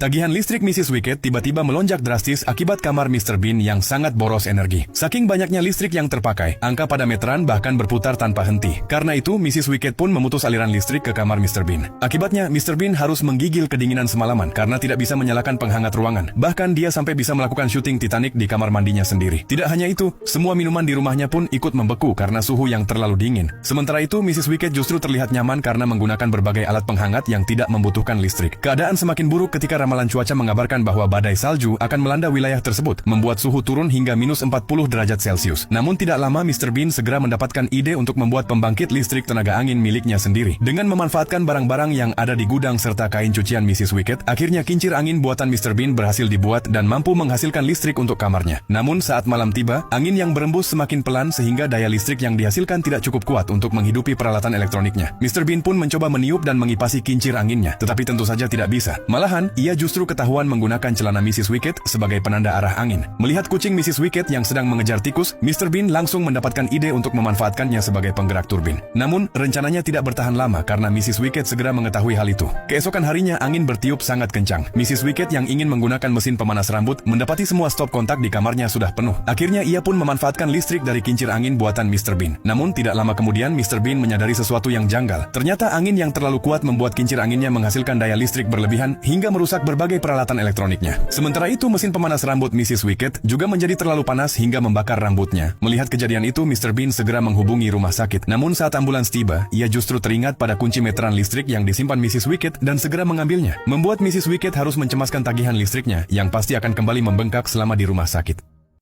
Tagihan listrik Mrs. Wicked tiba-tiba melonjak drastis akibat kamar Mr. Bean yang sangat boros energi. Saking banyaknya listrik yang terpakai, angka pada meteran bahkan berputar tanpa henti. Karena itu, Mrs. Wicked pun memutus aliran listrik ke kamar Mr. Bean. Akibatnya, Mr. Bean harus menggigil kedinginan semalaman karena tidak bisa menyalakan penghangat ruangan. Bahkan dia sampai bisa melakukan syuting Titanic di kamar mandinya sendiri. Tidak hanya itu, semua minuman di rumahnya pun ikut membeku karena suhu yang terlalu dingin. Sementara itu, Mrs. Wicked justru terlihat nyaman karena menggunakan berbagai alat penghangat yang tidak membutuhkan listrik. Keadaan semakin buruk ketika ramalan cuaca mengabarkan bahwa badai salju akan melanda wilayah tersebut, membuat suhu turun hingga minus 40 derajat Celcius. Namun tidak lama Mr. Bean segera mendapatkan ide untuk membuat pembangkit listrik tenaga angin miliknya sendiri. Dengan memanfaatkan barang-barang yang ada di gudang serta kain cucian Mrs. Wicked, akhirnya kincir angin buatan Mr. Bean berhasil dibuat dan mampu menghasilkan listrik untuk kamarnya. Namun saat malam tiba, angin yang berembus semakin pelan sehingga daya listrik yang dihasilkan tidak cukup kuat untuk menghidupi peralatan elektroniknya. Mr. Bean pun mencoba meniup dan mengipasi kincir anginnya, tetapi tentu saja tidak bisa. Malahan, ia justru ketahuan menggunakan celana Mrs. Wicked sebagai penanda arah angin. Melihat kucing Mrs. Wicked yang sedang mengejar tikus, Mr. Bean langsung mendapatkan ide untuk memanfaatkannya sebagai penggerak turbin. Namun, rencananya tidak bertahan lama karena Mrs. Wicked segera mengetahui hal itu. Keesokan harinya, angin bertiup sangat kencang. Mrs. Wicked yang ingin menggunakan mesin pemanas rambut mendapati semua stop kontak di kamarnya sudah penuh. Akhirnya, ia pun memanfaatkan listrik dari kincir angin buatan Mr. Bean. Namun, tidak lama kemudian, Mr. Bean menyadari sesuatu yang janggal. Ternyata angin yang terlalu kuat membuat kincir anginnya menghasilkan daya listrik berlebihan hingga merusak berbagai peralatan elektroniknya. Sementara itu, mesin pemanas rambut Mrs. Wicked juga menjadi terlalu panas hingga membakar rambutnya. Melihat kejadian itu, Mr. Bean segera menghubungi rumah sakit. Namun saat ambulans tiba, ia justru teringat pada kunci meteran listrik yang disimpan Mrs. Wicked dan segera mengambilnya, membuat Mrs. Wicked harus mencemaskan tagihan listriknya yang pasti akan kembali membengkak selama di rumah sakit.